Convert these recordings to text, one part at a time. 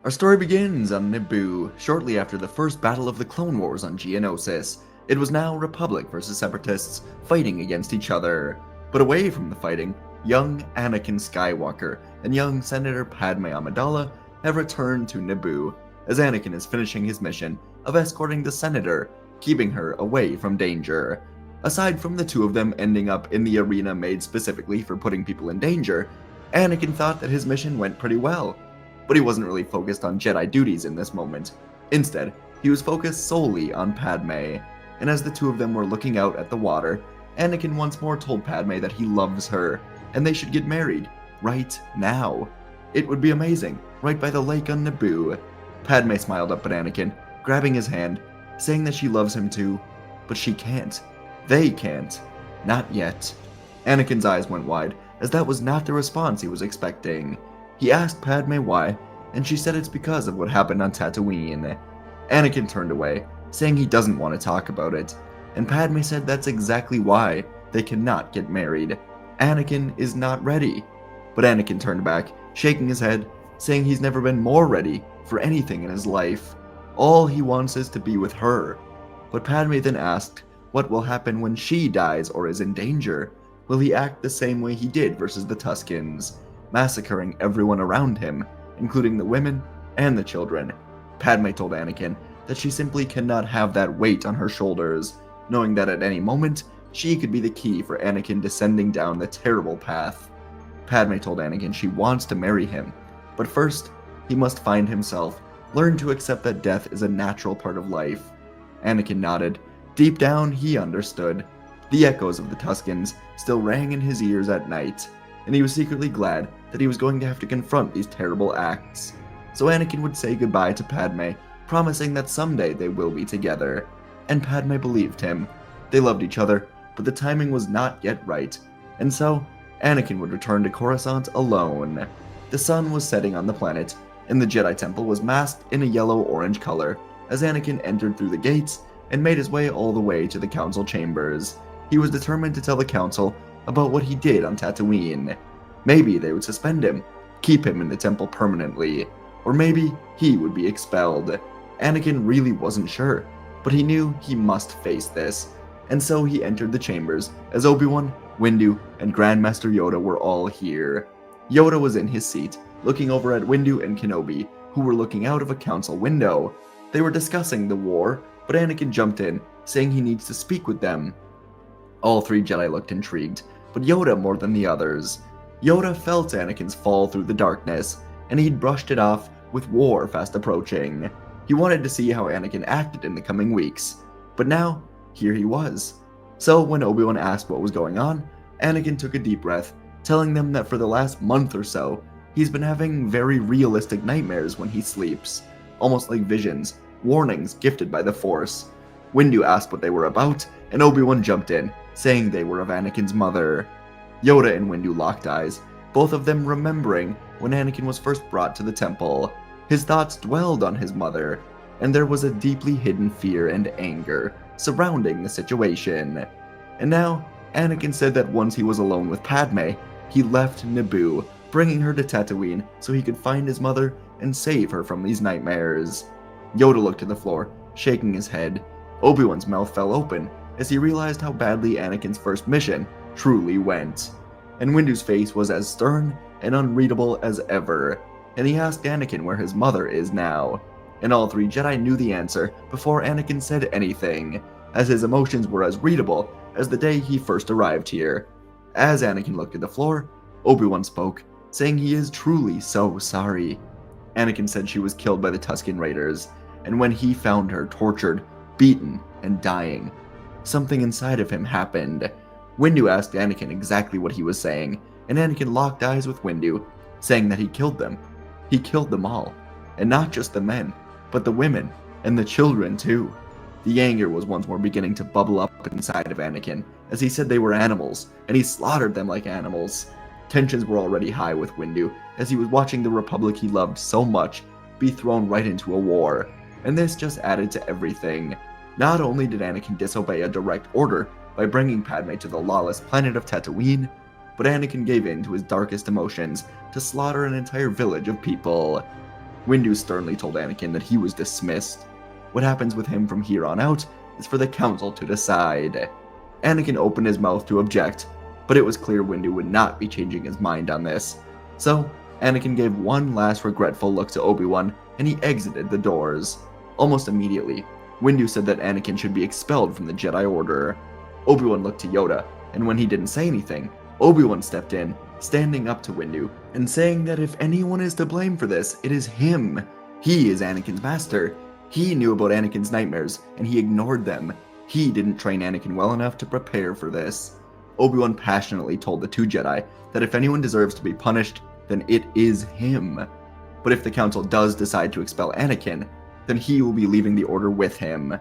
Our story begins on Naboo, shortly after the first battle of the Clone Wars on Geonosis. It was now Republic versus Separatists fighting against each other. But away from the fighting, young Anakin Skywalker and young Senator Padme Amidala have returned to Naboo, as Anakin is finishing his mission of escorting the Senator, keeping her away from danger. Aside from the two of them ending up in the arena made specifically for putting people in danger, Anakin thought that his mission went pretty well. But he wasn't really focused on Jedi duties in this moment. Instead, he was focused solely on Padme, and as the two of them were looking out at the water, Anakin once more told Padme that he loves her, and they should get married, right now. It would be amazing, right by the lake on Naboo. Padme smiled up at Anakin, grabbing his hand, saying that she loves him too, but she can't. They can't. Not yet. Anakin's eyes went wide, as that was not the response he was expecting. He asked Padme why, and she said it's because of what happened on Tatooine. Anakin turned away, saying he doesn't want to talk about it, and Padme said that's exactly why they cannot get married. Anakin is not ready. But Anakin turned back, shaking his head, saying he's never been more ready for anything in his life. All he wants is to be with her. But Padme then asked what will happen when she dies or is in danger. Will he act the same way he did versus the Tuskens, massacring everyone around him, including the women and the children? Padme told Anakin that she simply cannot have that weight on her shoulders, knowing that at any moment, she could be the key for Anakin descending down the terrible path. Padme told Anakin she wants to marry him, but first, he must find himself, learn to accept that death is a natural part of life. Anakin nodded. Deep down, he understood. The echoes of the Tuskens still rang in his ears at night, and he was secretly glad that he was going to have to confront these terrible acts. So Anakin would say goodbye to Padme, promising that someday they will be together. And Padme believed him. They loved each other, but the timing was not yet right, and so Anakin would return to Coruscant alone. The sun was setting on the planet, and the Jedi Temple was masked in a yellow-orange color as Anakin entered through the gates and made his way all the way to the Council chambers. He was determined to tell the Council about what he did on Tatooine. Maybe they would suspend him, keep him in the temple permanently, or maybe he would be expelled. Anakin really wasn't sure, but he knew he must face this, and so he entered the chambers as Obi-Wan, Windu, and Grandmaster Yoda were all here. Yoda was in his seat, looking over at Windu and Kenobi, who were looking out of a council window. They were discussing the war, but Anakin jumped in, saying he needs to speak with them. All three Jedi looked intrigued, but Yoda more than the others. Yoda felt Anakin's fall through the darkness, and he'd brushed it off with war fast approaching. He wanted to see how Anakin acted in the coming weeks, but now, here he was. So when Obi-Wan asked what was going on, Anakin took a deep breath, telling them that for the last month or so, he's been having very realistic nightmares when he sleeps, almost like visions, warnings gifted by the Force. Windu asked what they were about, and Obi-Wan jumped in, saying they were of Anakin's mother. Yoda and Windu locked eyes, both of them remembering when Anakin was first brought to the temple. His thoughts dwelled on his mother, and there was a deeply hidden fear and anger surrounding the situation. And now, Anakin said that once he was alone with Padme, he left Naboo, bringing her to Tatooine so he could find his mother and save her from these nightmares. Yoda looked to the floor, shaking his head. Obi-Wan's mouth fell open as he realized how badly Anakin's first mission truly went. And Windu's face was as stern and unreadable as ever, and he asked Anakin where his mother is now. And all three Jedi knew the answer before Anakin said anything, as his emotions were as readable as the day he first arrived here. As Anakin looked at the floor, Obi-Wan spoke, saying he is truly so sorry. Anakin said she was killed by the Tusken Raiders, and when he found her tortured, beaten, and dying, something inside of him happened. Windu asked Anakin exactly what he was saying, and Anakin locked eyes with Windu, saying that he killed them. He killed them all, and not just the men, but the women, and the children too. The anger was once more beginning to bubble up inside of Anakin, as he said they were animals, and he slaughtered them like animals. Tensions were already high with Windu, as he was watching the Republic he loved so much be thrown right into a war, and this just added to everything. Not only did Anakin disobey a direct order by bringing Padme to the lawless planet of Tatooine, but Anakin gave in to his darkest emotions to slaughter an entire village of people. Windu sternly told Anakin that he was dismissed. What happens with him from here on out is for the Council to decide. Anakin opened his mouth to object, but it was clear Windu would not be changing his mind on this. So, Anakin gave one last regretful look to Obi-Wan, and he exited the doors. Almost immediately, Windu said that Anakin should be expelled from the Jedi Order. Obi-Wan looked to Yoda, and when he didn't say anything, Obi-Wan stepped in, standing up to Windu, and saying that if anyone is to blame for this, it is him. He is Anakin's master. He knew about Anakin's nightmares, and he ignored them. He didn't train Anakin well enough to prepare for this. Obi-Wan passionately told the two Jedi that if anyone deserves to be punished, then it is him. But if the Council does decide to expel Anakin, then he will be leaving the Order with him.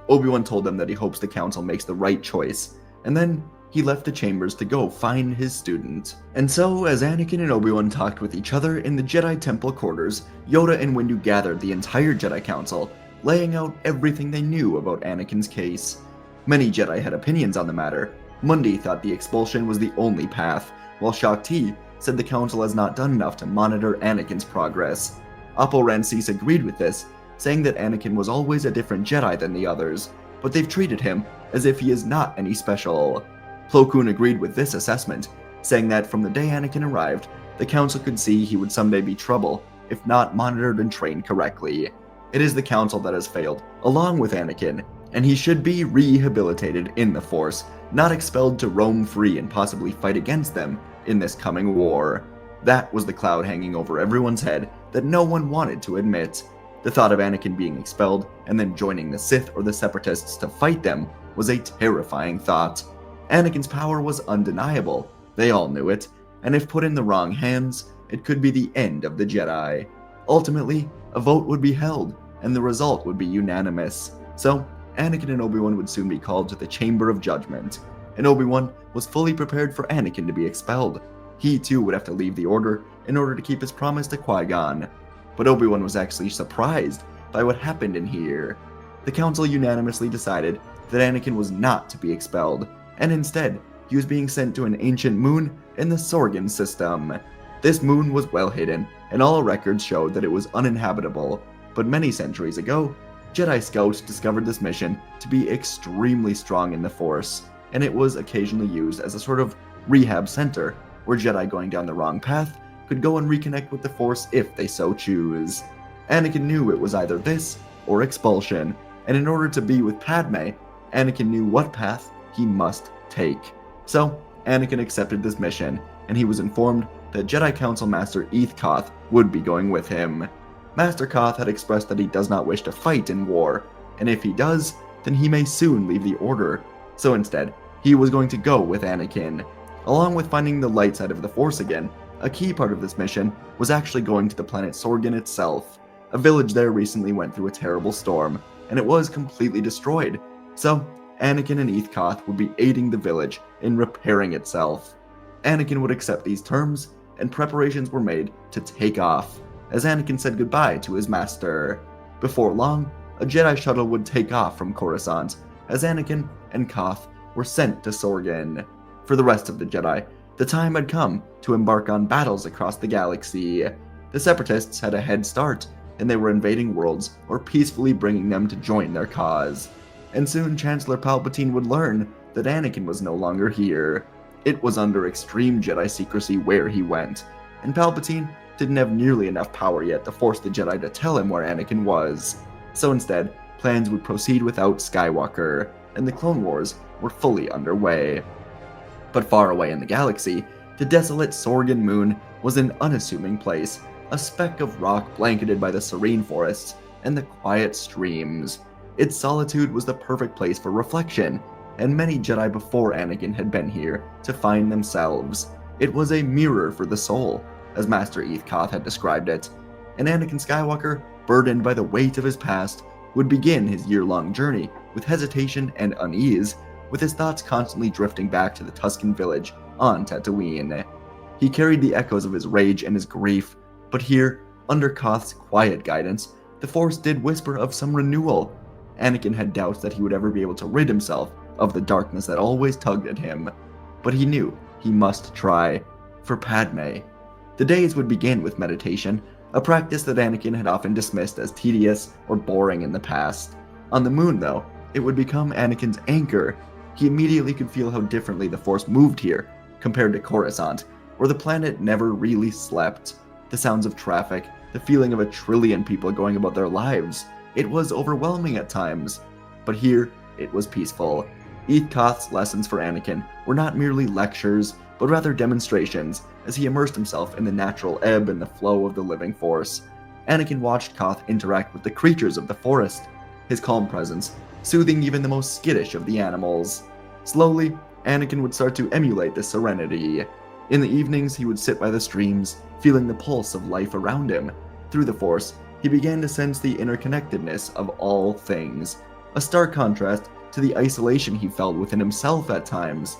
Obi-Wan told them that he hopes the Council makes the right choice, and then he left the chambers to go find his student. And so, as Anakin and Obi-Wan talked with each other in the Jedi Temple quarters, Yoda and Windu gathered the entire Jedi Council, laying out everything they knew about Anakin's case. Many Jedi had opinions on the matter. Mundi thought the expulsion was the only path, while Shakti said the Council has not done enough to monitor Anakin's progress. Appo Rancis agreed with this, saying that Anakin was always a different Jedi than the others, but they've treated him as if he is not any special. Plo Koon agreed with this assessment, saying that from the day Anakin arrived, the Council could see he would someday be trouble if not monitored and trained correctly. It is the Council that has failed, along with Anakin, and he should be rehabilitated in the Force, not expelled to roam free and possibly fight against them in this coming war. That was the cloud hanging over everyone's head that no one wanted to admit. The thought of Anakin being expelled and then joining the Sith or the Separatists to fight them was a terrifying thought. Anakin's power was undeniable, they all knew it, and if put in the wrong hands, it could be the end of the Jedi. Ultimately, a vote would be held, and the result would be unanimous. So, Anakin and Obi-Wan would soon be called to the Chamber of Judgment, and Obi-Wan was fully prepared for Anakin to be expelled. He too would have to leave the Order in order to keep his promise to Qui-Gon. But Obi-Wan was actually surprised by what happened in here. The Council unanimously decided that Anakin was not to be expelled, and instead, he was being sent to an ancient moon in the Sorgan system. This moon was well hidden, and all records showed that it was uninhabitable, but many centuries ago, Jedi scouts discovered this mission to be extremely strong in the Force, and it was occasionally used as a sort of rehab center, where Jedi going down the wrong path could go and reconnect with the Force if they so choose. Anakin knew it was either this or expulsion, and in order to be with Padme, Anakin knew what path he must take. So, Anakin accepted this mission, and he was informed that Jedi Council Master Eth Koth would be going with him. Master Koth had expressed that he does not wish to fight in war, and if he does, then he may soon leave the Order. So instead, he was going to go with Anakin. Along with finding the light side of the Force again, a key part of this mission was actually going to the planet Sorgan itself. A village there recently went through a terrible storm, and it was completely destroyed. So, Anakin and Eth Koth would be aiding the village in repairing itself. Anakin would accept these terms, and preparations were made to take off, as Anakin said goodbye to his master. Before long, a Jedi shuttle would take off from Coruscant, as Anakin and Koth were sent to Sorgan. For the rest of the Jedi, the time had come to embark on battles across the galaxy. The Separatists had a head start, and they were invading worlds or peacefully bringing them to join their cause. And soon Chancellor Palpatine would learn that Anakin was no longer here. It was under extreme Jedi secrecy where he went, and Palpatine didn't have nearly enough power yet to force the Jedi to tell him where Anakin was. So instead, plans would proceed without Skywalker, and the Clone Wars were fully underway. But far away in the galaxy, the desolate Sorgan moon was an unassuming place, a speck of rock blanketed by the serene forests and the quiet streams. Its solitude was the perfect place for reflection, and many Jedi before Anakin had been here to find themselves. It was a mirror for the soul, as Master Eth Koth had described it, and Anakin Skywalker, burdened by the weight of his past, would begin his year-long journey with hesitation and unease, with his thoughts constantly drifting back to the Tusken village on Tatooine. He carried the echoes of his rage and his grief, but here, under Koth's quiet guidance, the Force did whisper of some renewal. Anakin had doubts that he would ever be able to rid himself of the darkness that always tugged at him, but he knew he must try, for Padme. The days would begin with meditation, a practice that Anakin had often dismissed as tedious or boring in the past. On the moon, though, it would become Anakin's anchor. He immediately could feel how differently the Force moved here, compared to Coruscant, where the planet never really slept. The sounds of traffic, the feeling of a trillion people going about their lives, it was overwhelming at times. But here, it was peaceful. Eth Koth's lessons for Anakin were not merely lectures, but rather demonstrations, as he immersed himself in the natural ebb and the flow of the living Force. Anakin watched Koth interact with the creatures of the forest, his calm presence soothing even the most skittish of the animals. Slowly, Anakin would start to emulate this serenity. In the evenings, he would sit by the streams, feeling the pulse of life around him. Through the Force, he began to sense the interconnectedness of all things, a stark contrast to the isolation he felt within himself at times.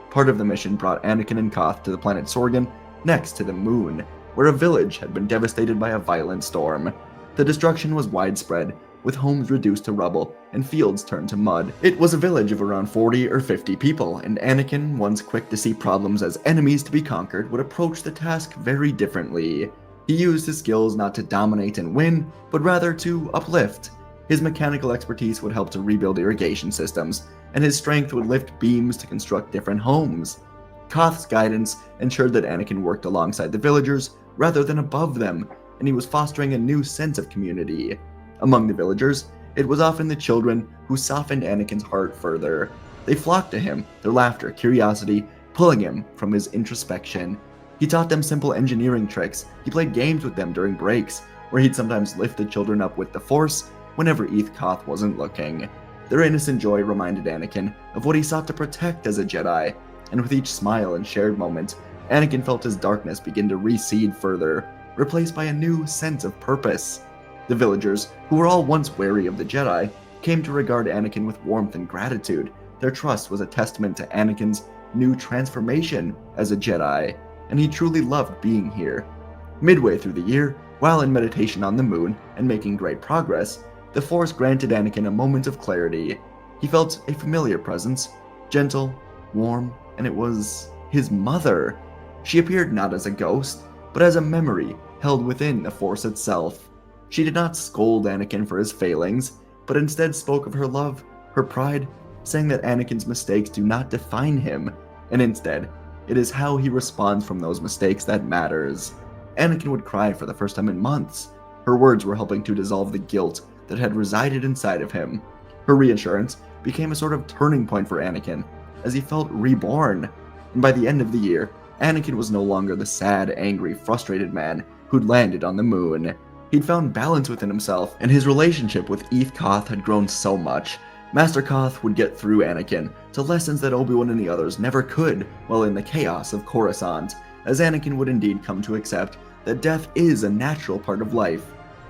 Part of the mission brought Anakin and Koth to the planet Sorgan, next to the moon, where a village had been devastated by a violent storm. The destruction was widespread, with homes reduced to rubble and fields turned to mud. It was a village of around 40 or 50 people, and Anakin, once quick to see problems as enemies to be conquered, would approach the task very differently. He used his skills not to dominate and win, but rather to uplift. His mechanical expertise would help to rebuild irrigation systems, and his strength would lift beams to construct different homes. Koth's guidance ensured that Anakin worked alongside the villagers rather than above them, and he was fostering a new sense of community. Among the villagers, it was often the children who softened Anakin's heart further. They flocked to him, their laughter, curiosity, pulling him from his introspection. He taught them simple engineering tricks. He played games with them during breaks, where he'd sometimes lift the children up with the Force whenever Eth Koth wasn't looking. Their innocent joy reminded Anakin of what he sought to protect as a Jedi, and with each smile and shared moment, Anakin felt his darkness begin to recede further, replaced by a new sense of purpose. The villagers, who were all once wary of the Jedi, came to regard Anakin with warmth and gratitude. Their trust was a testament to Anakin's new transformation as a Jedi, and he truly loved being here. Midway through the year, while in meditation on the moon and making great progress, the Force granted Anakin a moment of clarity. He felt a familiar presence, gentle, warm, and it was his mother. She appeared not as a ghost, but as a memory held within the Force itself. She did not scold Anakin for his failings, but instead spoke of her love, her pride, saying that Anakin's mistakes do not define him, and instead, it is how he responds from those mistakes that matters. Anakin would cry for the first time in months. Her words were helping to dissolve the guilt that had resided inside of him. Her reassurance became a sort of turning point for Anakin, as he felt reborn. And by the end of the year, Anakin was no longer the sad, angry, frustrated man who'd landed on the moon. He'd found balance within himself, and his relationship with Eth Koth had grown so much. Master Koth would get through Anakin to lessons that Obi-Wan and the others never could while in the chaos of Coruscant, as Anakin would indeed come to accept that death is a natural part of life,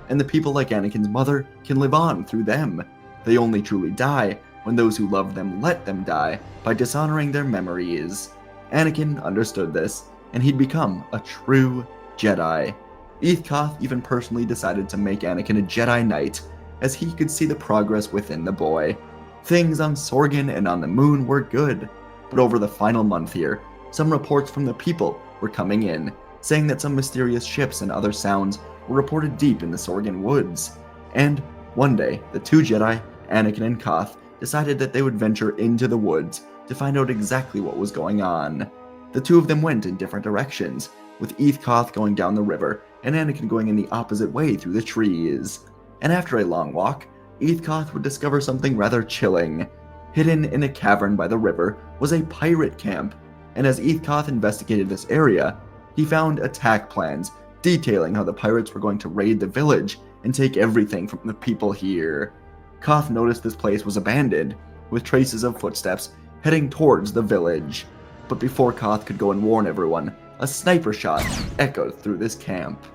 and the people like Anakin's mother can live on through them. They only truly die when those who love them let them die by dishonoring their memories. Anakin understood this, and he'd become a true Jedi. Eth Koth even personally decided to make Anakin a Jedi Knight, as he could see the progress within the boy. Things on Sorgan and on the moon were good, but over the final month here, some reports from the people were coming in, saying that some mysterious ships and other sounds were reported deep in the Sorgan woods. And one day, the two Jedi, Anakin and Koth, decided that they would venture into the woods to find out exactly what was going on. The two of them went in different directions, with Eth Koth going down the river and Anakin going in the opposite way through the trees. And after a long walk, Eth Koth would discover something rather chilling. Hidden in a cavern by the river was a pirate camp, and as Eth Koth investigated this area, he found attack plans detailing how the pirates were going to raid the village and take everything from the people here. Koth noticed this place was abandoned, with traces of footsteps heading towards the village. But before Koth could go and warn everyone, a sniper shot echoed through this camp.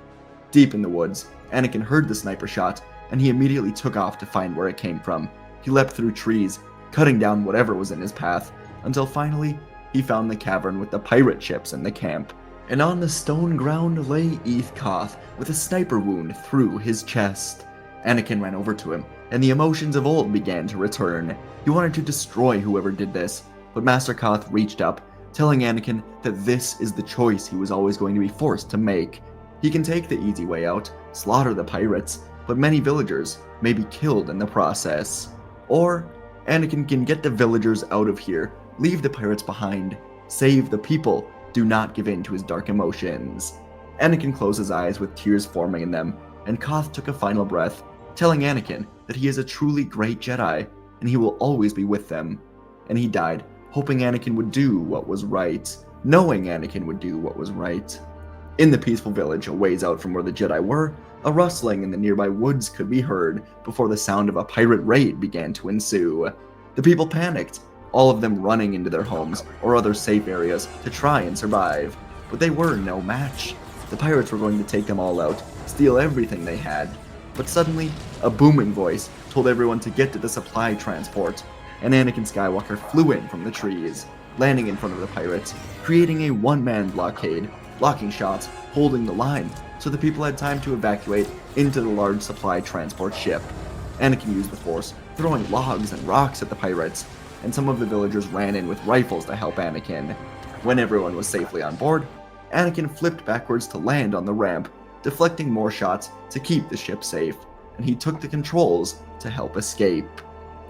Deep in the woods, Anakin heard the sniper shot, and he immediately took off to find where it came from. He leapt through trees, cutting down whatever was in his path, until finally, he found the cavern with the pirate ships in the camp. And on the stone ground lay Eth Koth, with a sniper wound through his chest. Anakin ran over to him, and the emotions of old began to return. He wanted to destroy whoever did this, but Master Koth reached up, telling Anakin that this is the choice he was always going to be forced to make. He can take the easy way out, slaughter the pirates, but many villagers may be killed in the process. Or Anakin can get the villagers out of here, leave the pirates behind, save the people, do not give in to his dark emotions. Anakin closed his eyes with tears forming in them, and Koth took a final breath, telling Anakin that he is a truly great Jedi, and he will always be with them. And he died, hoping Anakin would do what was right, knowing Anakin would do what was right. In the peaceful village, a ways out from where the Jedi were, a rustling in the nearby woods could be heard before the sound of a pirate raid began to ensue. The people panicked, all of them running into their homes or other safe areas to try and survive. But they were no match. The pirates were going to take them all out, steal everything they had. But suddenly, a booming voice told everyone to get to the supply transport, and Anakin Skywalker flew in from the trees, landing in front of the pirates, creating a one-man blockade, blocking shots, holding the line, so the people had time to evacuate into the large supply transport ship. Anakin used the Force, throwing logs and rocks at the pirates, and some of the villagers ran in with rifles to help Anakin. When everyone was safely on board, Anakin flipped backwards to land on the ramp, deflecting more shots to keep the ship safe, and he took the controls to help escape.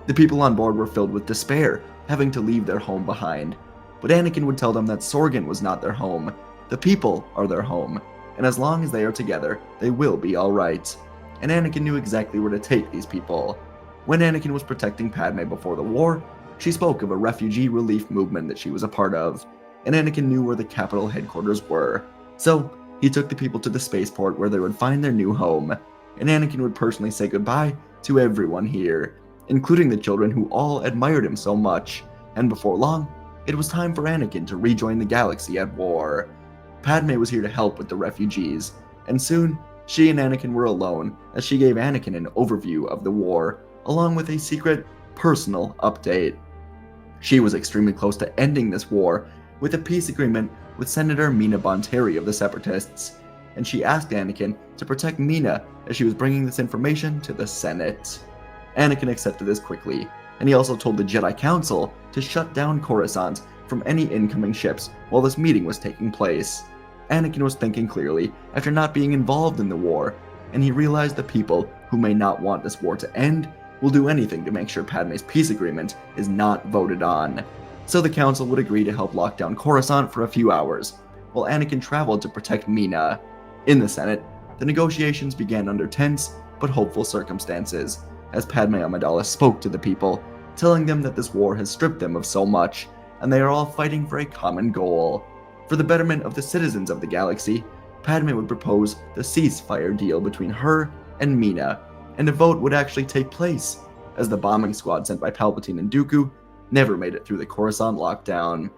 The people on board were filled with despair, having to leave their home behind, but Anakin would tell them that Sorgan was not their home. The people are their home, and as long as they are together, they will be alright. And Anakin knew exactly where to take these people. When Anakin was protecting Padme before the war, she spoke of a refugee relief movement that she was a part of, and Anakin knew where the capital headquarters were. So, he took the people to the spaceport where they would find their new home, and Anakin would personally say goodbye to everyone here, including the children who all admired him so much, and before long, it was time for Anakin to rejoin the galaxy at war. Padme was here to help with the refugees, and soon, she and Anakin were alone as she gave Anakin an overview of the war, along with a secret, personal update. She was extremely close to ending this war with a peace agreement with Senator Mina Bonteri of the Separatists, and she asked Anakin to protect Mina as she was bringing this information to the Senate. Anakin accepted this quickly, and he also told the Jedi Council to shut down Coruscant from any incoming ships while this meeting was taking place. Anakin was thinking clearly after not being involved in the war, and he realized the people who may not want this war to end will do anything to make sure Padme's peace agreement is not voted on. So the council would agree to help lock down Coruscant for a few hours, while Anakin traveled to protect Mina. In the Senate, the negotiations began under tense but hopeful circumstances, as Padme Amidala spoke to the people, telling them that this war has stripped them of so much, and they are all fighting for a common goal. For the betterment of the citizens of the galaxy, Padme would propose the ceasefire deal between her and Mina, and a vote would actually take place, as the bombing squad sent by Palpatine and Dooku never made it through the Coruscant lockdown.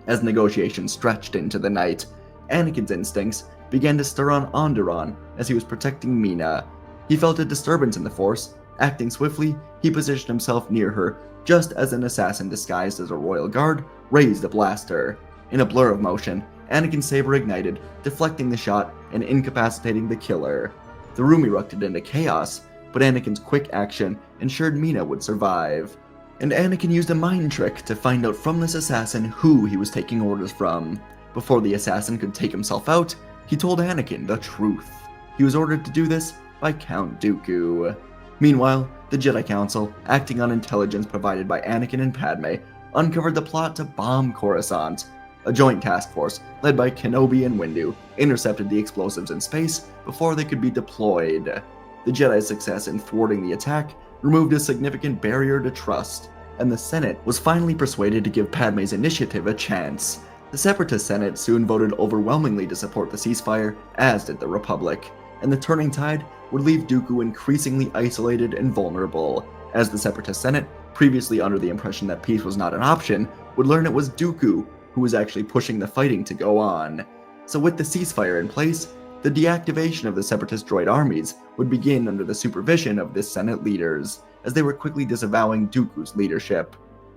As negotiations stretched into the night, Anakin's instincts began to stir on Onderon as he was protecting Mina. He felt a disturbance in the Force. Acting swiftly, he positioned himself near her, just as an assassin disguised as a royal guard raised a blaster. In a blur of motion, Anakin's saber ignited, deflecting the shot and incapacitating the killer. The room erupted into chaos, but Anakin's quick action ensured Mina would survive. And Anakin used a mind trick to find out from this assassin who he was taking orders from. Before the assassin could take himself out, he told Anakin the truth. He was ordered to do this by Count Dooku. Meanwhile, the Jedi Council, acting on intelligence provided by Anakin and Padme, uncovered the plot to bomb Coruscant. A joint task force, led by Kenobi and Windu, intercepted the explosives in space before they could be deployed. The Jedi's success in thwarting the attack removed a significant barrier to trust, and the Senate was finally persuaded to give Padme's initiative a chance. The Separatist Senate soon voted overwhelmingly to support the ceasefire, as did the Republic, and the turning tide would leave Dooku increasingly isolated and vulnerable, as the Separatist Senate, previously under the impression that peace was not an option, would learn it was Dooku who was actually pushing the fighting to go on. So with the ceasefire in place, the deactivation of the Separatist droid armies would begin under the supervision of the Senate leaders, as they were quickly disavowing Dooku's leadership.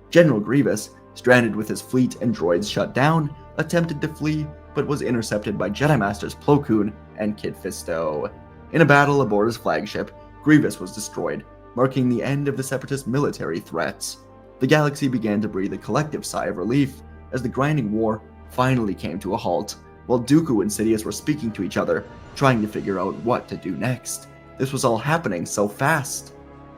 General Grievous, stranded with his fleet and droids shut down, attempted to flee, but was intercepted by Jedi Masters Plo Koon and Kit Fisto. In a battle aboard his flagship, Grievous was destroyed, marking the end of the Separatist military threats. The galaxy began to breathe a collective sigh of relief, as the grinding war finally came to a halt, while Dooku and Sidious were speaking to each other, trying to figure out what to do next. This was all happening so fast.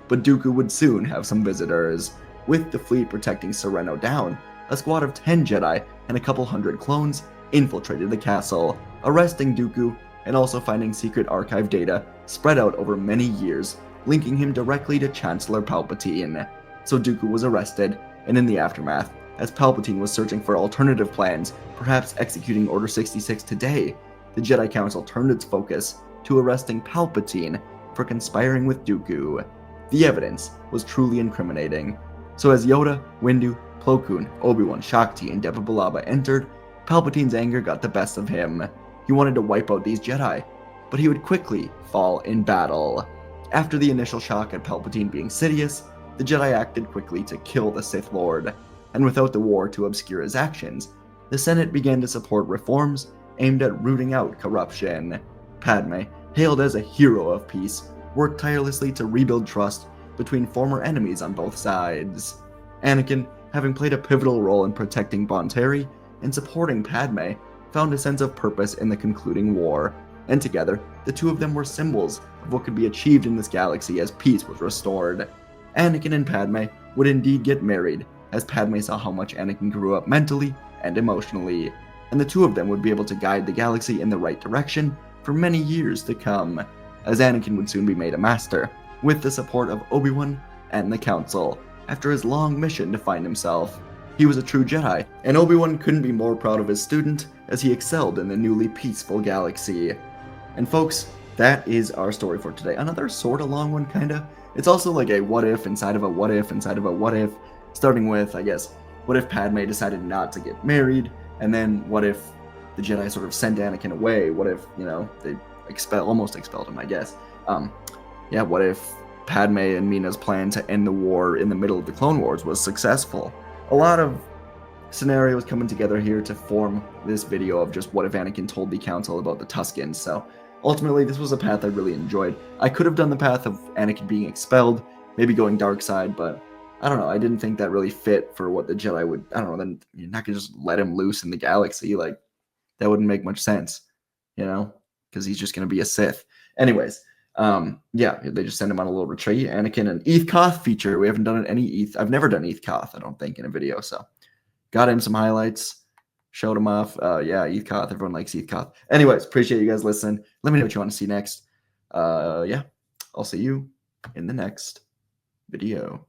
But Dooku would soon have some visitors. With the fleet protecting Sereno down, a squad of 10 Jedi and a couple hundred clones infiltrated the castle, arresting Dooku and also finding secret archive data spread out over many years, linking him directly to Chancellor Palpatine. So Dooku was arrested, and in the aftermath, as Palpatine was searching for alternative plans, perhaps executing Order 66 today, the Jedi Council turned its focus to arresting Palpatine for conspiring with Dooku. The evidence was truly incriminating. So as Yoda, Windu, Plo Koon, Obi-Wan, Shakti, and Depa Billaba entered, Palpatine's anger got the best of him. He wanted to wipe out these Jedi, but he would quickly fall in battle. After the initial shock at Palpatine being Sidious, the Jedi acted quickly to kill the Sith Lord, and without the war to obscure his actions, the Senate began to support reforms aimed at rooting out corruption. Padme, hailed as a hero of peace, worked tirelessly to rebuild trust between former enemies on both sides. Anakin, having played a pivotal role in protecting Bon Terri and supporting Padme, found a sense of purpose in the concluding war, and together, the two of them were symbols of what could be achieved in this galaxy as peace was restored. Anakin and Padme would indeed get married, as Padme saw how much Anakin grew up mentally and emotionally, and the two of them would be able to guide the galaxy in the right direction for many years to come, as Anakin would soon be made a master, with the support of Obi-Wan and the Council, after his long mission to find himself. He was a true Jedi, and Obi-Wan couldn't be more proud of his student as he excelled in the newly peaceful galaxy. And folks, that is our story for today. Another sorta long one, kinda. It's also like a what if inside of a what if inside of a what if, starting with, I guess, what if Padme decided not to get married, and then what if the Jedi sort of sent Anakin away? What if, they almost expelled him, I guess. What if Padme and Mina's plan to end the war in the middle of the Clone Wars was successful? A lot of scenarios coming together here to form this video of just what if Anakin told the Council about the Tuskens. So ultimately, this was a path I really enjoyed. I could have done the path of Anakin being expelled, maybe going dark side, but I don't know. I didn't think that really fit for what the Jedi would. I don't know. Then you're not gonna just let him loose in the galaxy. Like, that wouldn't make much sense, because he's just gonna be a Sith. Anyways, they just send him on a little retreat. Anakin and Eth Koth feature. We haven't done any Eth. I've never done Eth Koth, I don't think, in a video. So got him some highlights, showed him off. Eth Koth. Everyone likes Eth Koth. Anyways, appreciate you guys listening. Let me know what you want to see next. I'll see you in the next video.